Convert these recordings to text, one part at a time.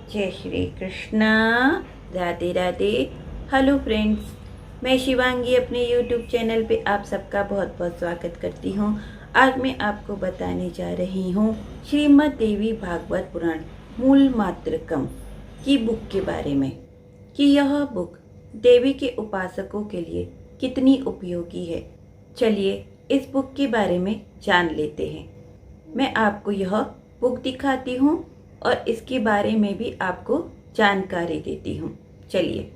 जय Shri Krishna. Radhe Radhe. Hello friends, मैं शिवांगी अपने यूट्यूब चैनल पे आप सबका बहुत बहुत स्वागत करती हूँ। आज मैं आपको बताने जा रही हूँ श्रीमद् देवी भागवत पुराण मूल मात्रकम की बुक के बारे में, कि यह बुक देवी के उपासकों के लिए कितनी उपयोगी है। चलिए इस बुक के बारे में जान लेते हैं। मैं आपको यह बुक दिखाती हूँ और इसके बारे में भी आपको जानकारी देती हूँ। चलिए,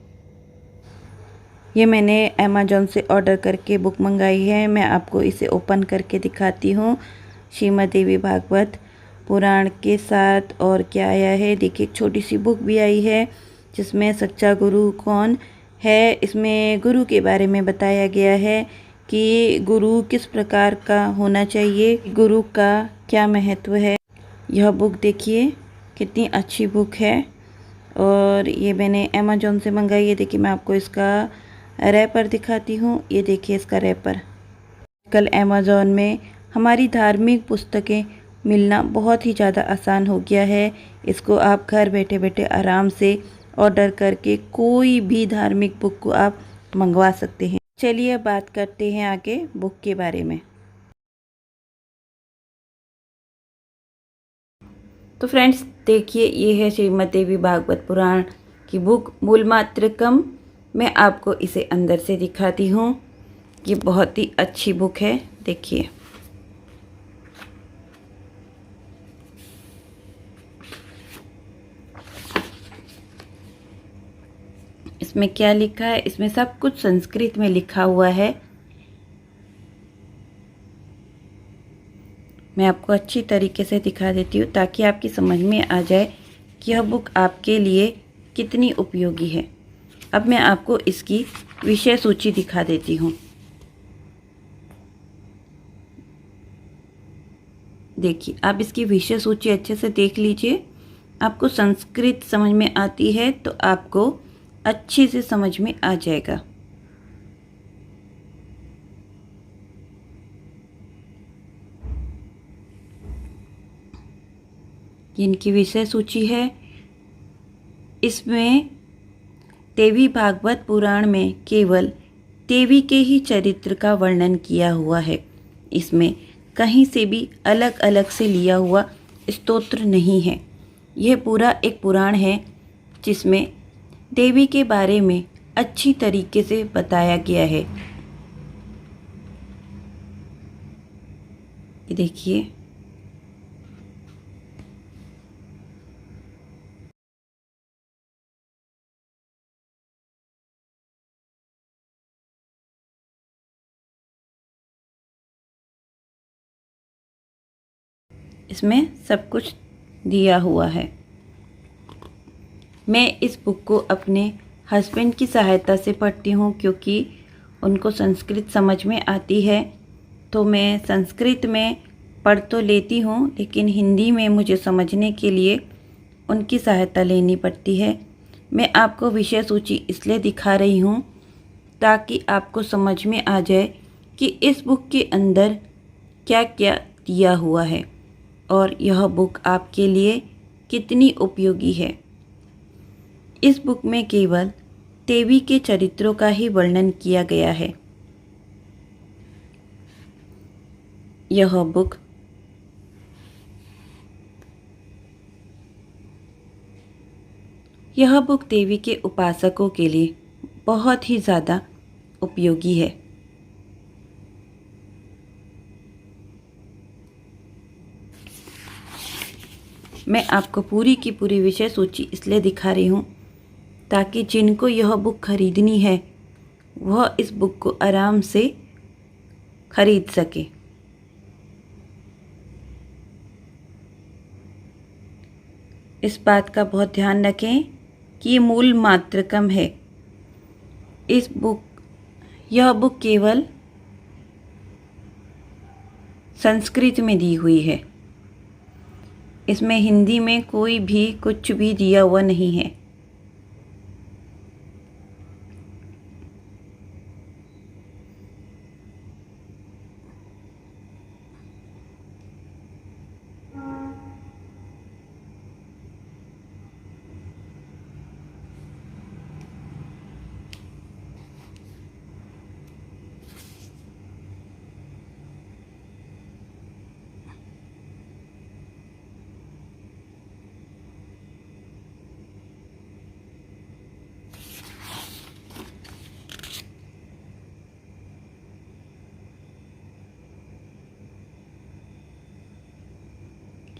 ये मैंने अमेज़ॉन से ऑर्डर करके बुक मंगाई है। मैं आपको इसे ओपन करके दिखाती हूँ। श्रीमद् देवी भागवत पुराण के साथ और क्या आया है, देखिए छोटी सी बुक भी आई है जिसमें सच्चा गुरु कौन है, इसमें गुरु के बारे में बताया गया है कि गुरु किस प्रकार का होना चाहिए, गुरु का क्या महत्व है। यह बुक देखिए कितनी अच्छी बुक है और ये मैंने अमेज़ॉन से मंगाई है। देखिए मैं आपको इसका रैपर दिखाती हूँ। ये देखिए इसका रैपर। कल अमेज़ॉन में हमारी धार्मिक पुस्तकें मिलना बहुत ही ज़्यादा आसान हो गया है। इसको आप घर बैठे बैठे आराम से ऑर्डर करके कोई भी धार्मिक बुक को आप मंगवा सकते हैं। चलिए अब बात करते हैं आगे बुक के बारे में। तो फ्रेंड्स देखिए, ये है श्रीमद् देवी भागवत पुराण की बुक मूल मात्रकम। मैं आपको इसे अंदर से दिखाती हूँ। ये बहुत ही अच्छी बुक है। देखिए इसमें क्या लिखा है, इसमें सब कुछ संस्कृत में लिखा हुआ है। मैं आपको अच्छी तरीके से दिखा देती हूँ ताकि आपकी समझ में आ जाए कि यह बुक आपके लिए कितनी उपयोगी है। अब मैं आपको इसकी विषय सूची दिखा देती हूँ। देखिए आप इसकी विषय सूची अच्छे से देख लीजिए। आपको संस्कृत समझ में आती है तो आपको अच्छे से समझ में आ जाएगा। इनकी विषय सूची है। इसमें देवी भागवत पुराण में केवल देवी के ही चरित्र का वर्णन किया हुआ है। इसमें कहीं से भी अलग अलग से लिया हुआ स्तोत्र नहीं है। यह पूरा एक पुराण है जिसमें देवी के बारे में अच्छी तरीके से बताया गया है। ये देखिए इसमें सब कुछ दिया हुआ है। मैं इस बुक को अपने हस्बैंड की सहायता से पढ़ती हूँ क्योंकि उनको संस्कृत समझ में आती है। तो मैं संस्कृत में पढ़ तो लेती हूँ लेकिन हिंदी में मुझे समझने के लिए उनकी सहायता लेनी पड़ती है। मैं आपको विषय सूची इसलिए दिखा रही हूँ ताकि आपको समझ में आ जाए कि इस बुक के अंदर क्या क्या दिया हुआ है और यह बुक आपके लिए कितनी उपयोगी है। इस बुक में केवल देवी के चरित्रों का ही वर्णन किया गया है। यह बुक देवी के उपासकों के लिए बहुत ही ज़्यादा उपयोगी है। मैं आपको पूरी की पूरी विषय सूची इसलिए दिखा रही हूँ ताकि जिनको यह बुक खरीदनी है वह इस बुक को आराम से खरीद सके। इस बात का बहुत ध्यान रखें कि ये मूल मात्रकम है। यह बुक केवल संस्कृत में दी हुई है। इसमें हिंदी में कोई भी कुछ भी दिया हुआ नहीं है।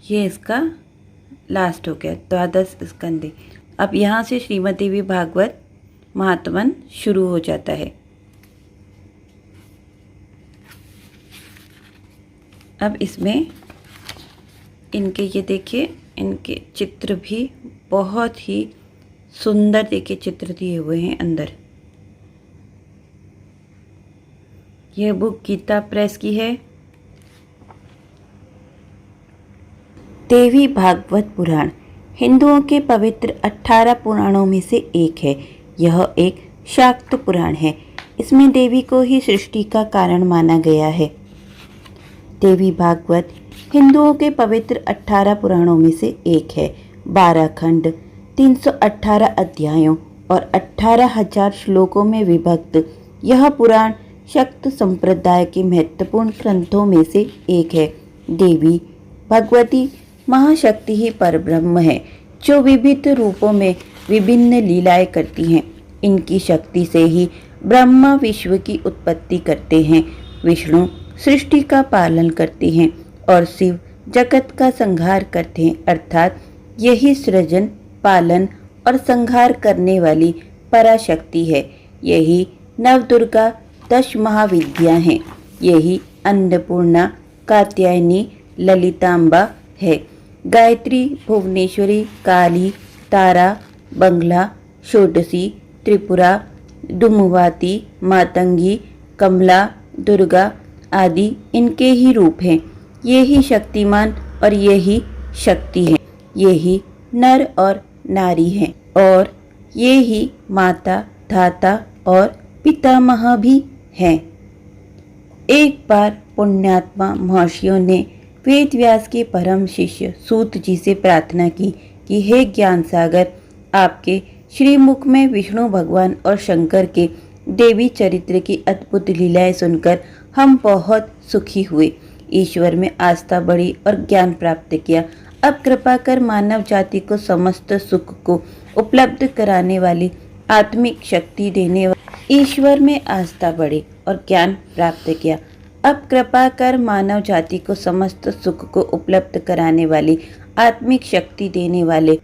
ये इसका लास्ट हो गया, द्वादश स्कंदे। अब यहाँ से श्रीमद् देवी भागवत महात्मन शुरू हो जाता है। अब इसमें इनके ये देखिए, इनके चित्र भी बहुत ही सुंदर देखिए चित्र दिए हुए हैं अंदर। यह बुक गीता प्रेस की है। देवी भागवत पुराण हिंदुओं के पवित्र 18 पुराणों में से एक है। यह एक शाक्त पुराण है। इसमें देवी को ही सृष्टि का कारण माना गया है। देवी भागवत हिंदुओं के पवित्र 18 पुराणों में से एक है। 12 खंड, 318 अध्यायों और 18,000 श्लोकों में विभक्त यह पुराण शक्त संप्रदाय के महत्वपूर्ण ग्रंथों में से एक है। देवी भगवती महाशक्ति ही परब्रह्म है, जो विविध रूपों में विभिन्न लीलाएं करती हैं। इनकी शक्ति से ही ब्रह्मा विश्व की उत्पत्ति करते हैं, विष्णु सृष्टि का पालन करते हैं और शिव जगत का संहार करते हैं। अर्थात यही सृजन, पालन और संहार करने वाली पराशक्ति है। यही नवदुर्गा 10 महाविद्या हैं। यही अन्नपूर्णा, कात्यायनी, ललितांबा है। गायत्री, भुवनेश्वरी, काली, तारा, बंगला, षोडशी, त्रिपुरा, दुमुवाती, मातंगी, कमला, दुर्गा आदि इनके ही रूप हैं। ये ही शक्तिमान और ये ही शक्ति है। ये ही नर और नारी हैं और ये ही माता, धाता और पितामह भी हैं। एक बार पुण्यात्मा महर्षियों ने वेद व्यास के परम शिष्य सूत जी से प्रार्थना की कि हे ज्ञान सागर, आपके श्रीमुख में विष्णु भगवान और शंकर के देवी चरित्र की अद्भुत लीलाएं सुनकर हम बहुत सुखी हुए, ईश्वर में आस्था बढ़ी और ज्ञान प्राप्त किया। अब कृपा कर मानव जाति को समस्त सुख को उपलब्ध कराने वाली आत्मिक शक्ति देने वाली ईश्वर में आस्था बढ़ी और ज्ञान प्राप्त किया। अब कृपा कर मानव जाति को समस्त सुख को उपलब्ध कराने वाली आत्मिक शक्ति देने वाले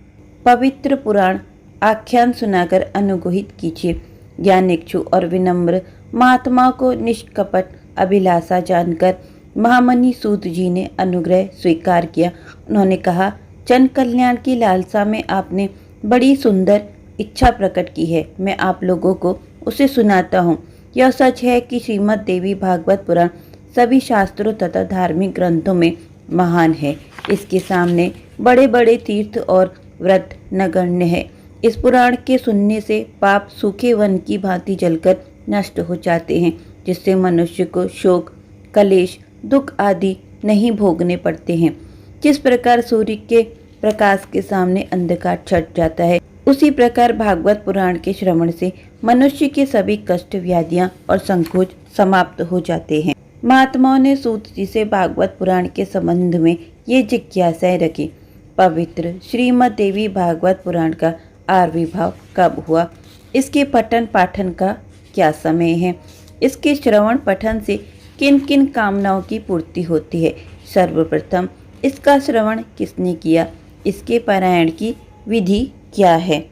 पवित्र पुराण आख्यान सुनाकर अनुग्रहित कीजिए। ज्ञानिक्षु और विनम्र महात्मा को निष्कपट अभिलाषा जानकर महामनी सूत जी ने अनुग्रह स्वीकार किया। उन्होंने कहा, जन कल्याण की लालसा में आपने बड़ी सुंदर इच्छा प्रकट की है। मैं आप लोगों को उसे सुनाता हूँ। यह सच है कि श्रीमद् देवी भागवत पुराण सभी शास्त्रों तथा धार्मिक ग्रंथों में महान है। इसके सामने बड़े बड़े तीर्थ और व्रत नगण्य है। इस पुराण के सुनने से पाप सूखे वन की भांति जलकर नष्ट हो जाते हैं, जिससे मनुष्य को शोक, कलेश, दुख आदि नहीं भोगने पड़ते हैं। जिस प्रकार सूर्य के प्रकाश के सामने अंधकार छट जाता है, उसी प्रकार भागवत पुराण के श्रवण से मनुष्य के सभी कष्ट, व्याधियां और संकोच समाप्त हो जाते हैं। महात्माओं ने सूत जी से भागवत पुराण के संबंध में ये जिज्ञासाएं रखी। पवित्र श्रीमद् देवी भागवत पुराण का आविर्भाव कब हुआ? इसके पठन पाठन का क्या समय है? इसके श्रवण पठन से किन किन कामनाओं की पूर्ति होती है? सर्वप्रथम इसका श्रवण किसने किया? इसके पारायण की विधि क्या है?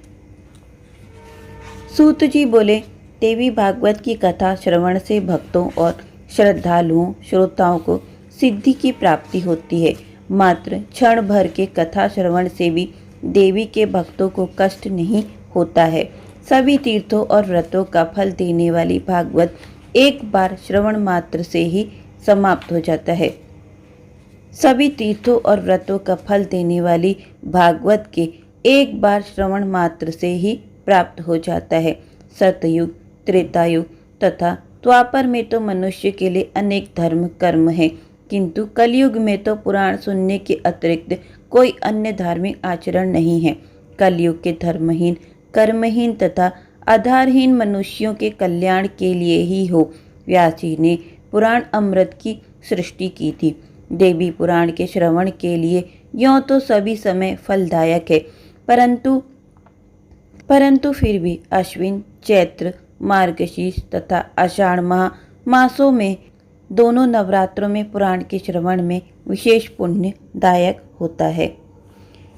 सूत जी बोले, देवी भागवत की कथा श्रवण से भक्तों और श्रद्धालुओं, श्रोताओं को सिद्धि की प्राप्ति होती है। मात्र क्षण भर के कथा श्रवण से भी देवी के भक्तों को कष्ट नहीं होता है। सभी तीर्थों और व्रतों का फल देने वाली भागवत एक बार श्रवण मात्र से ही समाप्त हो जाता है। सभी तीर्थों और व्रतों का फल देने वाली भागवत के एक बार श्रवण मात्र से ही प्राप्त हो जाता है। सतयुग, त्रेतायुग तथा द्वापर में तो मनुष्य के लिए अनेक धर्म कर्म हैं, किंतु कलयुग में तो पुराण सुनने के अतिरिक्त कोई अन्य धार्मिक आचरण नहीं है। कलयुग के धर्महीन, कर्महीन तथा आधारहीन मनुष्यों के कल्याण के लिए ही हो व्यास जी ने पुराण अमृत की सृष्टि की थी। देवी पुराण के श्रवण के लिए यों तो सभी समय फलदायक है, परंतु फिर भी अश्विन, चैत्र, मार्गशीर्ष तथा आषाढ़ मासों में दोनों नवरात्रों में पुराण के श्रवण में विशेष पुण्यदायक होता है।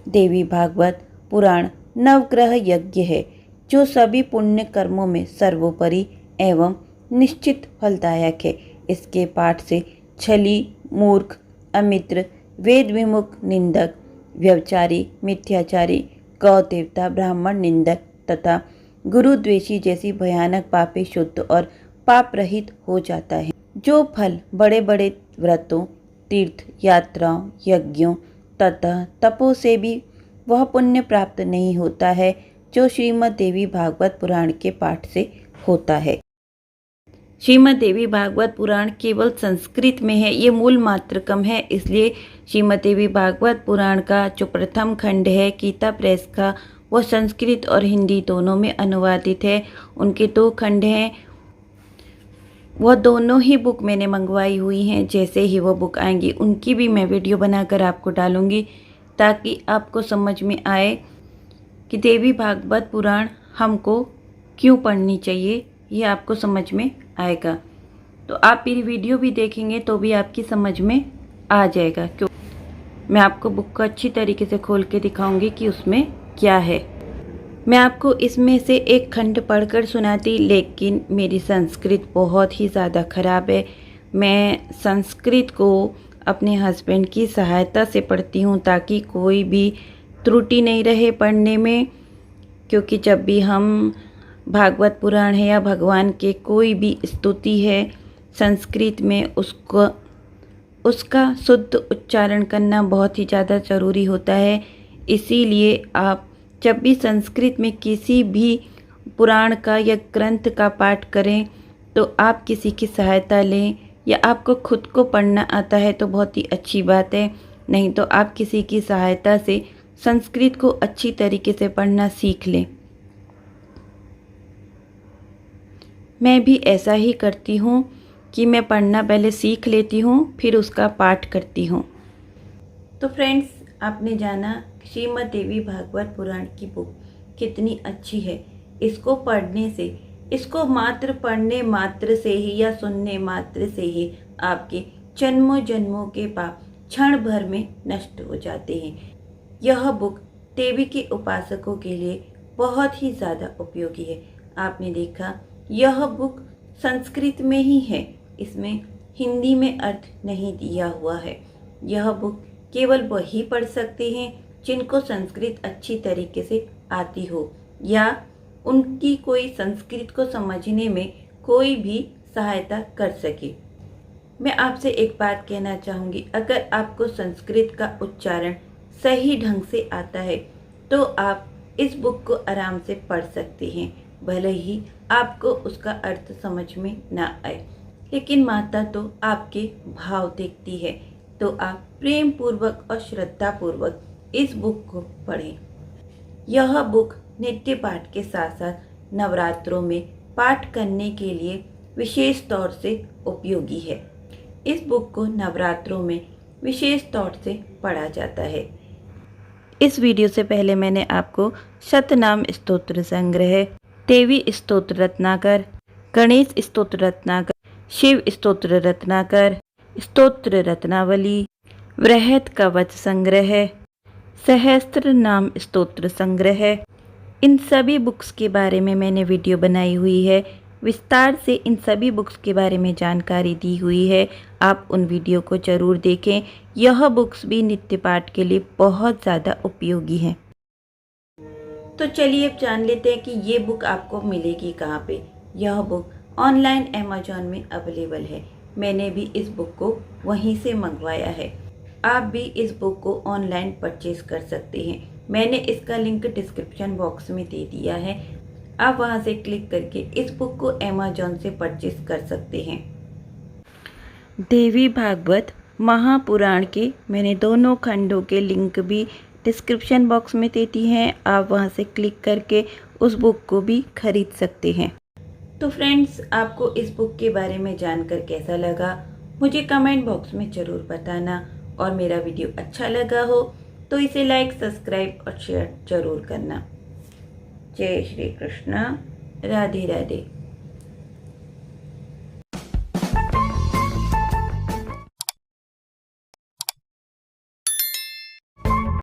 देवी भागवत पुराण नवग्रह यज्ञ है जो सभी पुण्य कर्मों में सर्वोपरि एवं निश्चित फलदायक है। इसके पाठ से छली, मूर्ख, अमित्र, वेद विमुख, निंदक, व्यभिचारी, मिथ्याचारी, गौ देवता, ब्राह्मण निंदक तथा गुरुद्वेषी जैसी भयानक पापी शुद्ध और पाप रहित हो जाता है। जो फल बड़े बड़े व्रतों, तीर्थ यात्राओं, यज्ञों तथा तपों से भी वह पुण्य प्राप्त नहीं होता है जो श्रीमद् देवी भागवत पुराण के पाठ से होता है। श्रीमद् देवी भागवत पुराण केवल संस्कृत में है, ये मूल मातृकम है, इसलिए श्रीमद् देवी भागवत पुराण का जो प्रथम खंड है गीता प्रेस का, वह संस्कृत और हिंदी दोनों में अनुवादित है। उनके 2 खंड हैं, वह दोनों ही बुक मैंने मंगवाई हुई हैं। जैसे ही वो बुक आएंगी उनकी भी मैं वीडियो बनाकर आपको डालूंगी ताकि आपको समझ में आए कि देवी भागवत पुराण हमको क्यों पढ़नी चाहिए, ये आपको समझ में आएगा। तो आप मेरी वीडियो भी देखेंगे तो भी आपकी समझ में आ जाएगा, क्यों मैं आपको बुक को अच्छी तरीके से खोल के दिखाऊंगी कि उसमें क्या है। मैं आपको इसमें से एक खंड पढ़कर सुनाती, लेकिन मेरी संस्कृत बहुत ही ज़्यादा ख़राब है। मैं संस्कृत को अपने हस्बैंड की सहायता से पढ़ती हूँ ताकि कोई भी त्रुटि नहीं रहे पढ़ने में, क्योंकि जब भी हम भागवत पुराण है या भगवान के कोई भी स्तुति है संस्कृत में, उसका शुद्ध उच्चारण करना बहुत ही ज़्यादा ज़रूरी होता है। इसीलिए आप जब भी संस्कृत में किसी भी पुराण का या ग्रंथ का पाठ करें तो आप किसी की सहायता लें, या आपको खुद को पढ़ना आता है तो बहुत ही अच्छी बात है, नहीं तो आप किसी की सहायता से संस्कृत को अच्छी तरीके से पढ़ना सीख लें। मैं भी ऐसा ही करती हूँ कि मैं पढ़ना पहले सीख लेती हूँ फिर उसका पाठ करती हूँ। तो फ्रेंड्स, आपने जाना श्रीमद् देवी भागवत पुराण की बुक कितनी अच्छी है। इसको पढ़ने से, इसको मात्र पढ़ने मात्र से ही या सुनने मात्र से ही आपके जन्मों जन्मों के पाप क्षण भर में नष्ट हो जाते हैं। यह बुक देवी के उपासकों के लिए बहुत ही ज़्यादा उपयोगी है। आपने देखा यह बुक संस्कृत में ही है, इसमें हिंदी में अर्थ नहीं दिया हुआ है। यह बुक केवल वही पढ़ सकते हैं जिनको संस्कृत अच्छी तरीके से आती हो, या उनकी कोई संस्कृत को समझने में कोई भी सहायता कर सके। मैं आपसे एक बात कहना चाहूँगी, अगर आपको संस्कृत का उच्चारण सही ढंग से आता है तो आप इस बुक को आराम से पढ़ सकते हैं, भले ही आपको उसका अर्थ समझ में ना आए। लेकिन माता तो आपके भाव देखती है, तो आप प्रेम पूर्वक और श्रद्धा पूर्वक इस बुक को पढ़ें। यह बुक नित्य पाठ के साथ साथ नवरात्रों में पाठ करने के लिए विशेष तौर से उपयोगी है। इस बुक को नवरात्रों में विशेष तौर से पढ़ा जाता है। इस वीडियो से पहले मैंने आपको शतनाम स्तोत्र संग्रह, देवी स्तोत्र रत्नाकर, गणेश स्तोत्र रत्नाकर, शिव स्तोत्र रत्नाकर, स्तोत्र रत्नावली, वृहत कवच संग्रह, सहस्त्र नाम स्तोत्र संग्रह, इन सभी बुक्स के बारे में मैंने वीडियो बनाई हुई है। विस्तार से इन सभी बुक्स के बारे में जानकारी दी हुई है, आप उन वीडियो को ज़रूर देखें। यह बुक्स भी नित्य पाठ के लिए बहुत ज़्यादा उपयोगी हैं। तो चलिए अब जान लेते हैं कि ये बुक आपको मिलेगी कहाँ पे। यह बुक ऑनलाइन अमेज़ॉन में अवेलेबल है। मैंने भी इस बुक को वहीं से मंगवाया है। आप भी इस बुक को ऑनलाइन परचेज कर सकते हैं। मैंने इसका लिंक डिस्क्रिप्शन बॉक्स में दे दिया है, आप वहां से क्लिक करके इस बुक को अमेज़ॉन से परचेज कर सकते हैं। देवी भागवत महापुराण के मैंने दोनों खंडों के लिंक भी डिस्क्रिप्शन बॉक्स में दे दी हैं, आप वहां से क्लिक करके उस बुक को भी खरीद सकते हैं। तो फ्रेंड्स, आपको इस बुक के बारे में जानकर कैसा लगा मुझे कमेंट बॉक्स में ज़रूर बताना, और मेरा वीडियो अच्छा लगा हो तो इसे लाइक, सब्सक्राइब और शेयर ज़रूर करना। जय श्री कृष्ण, राधे राधे।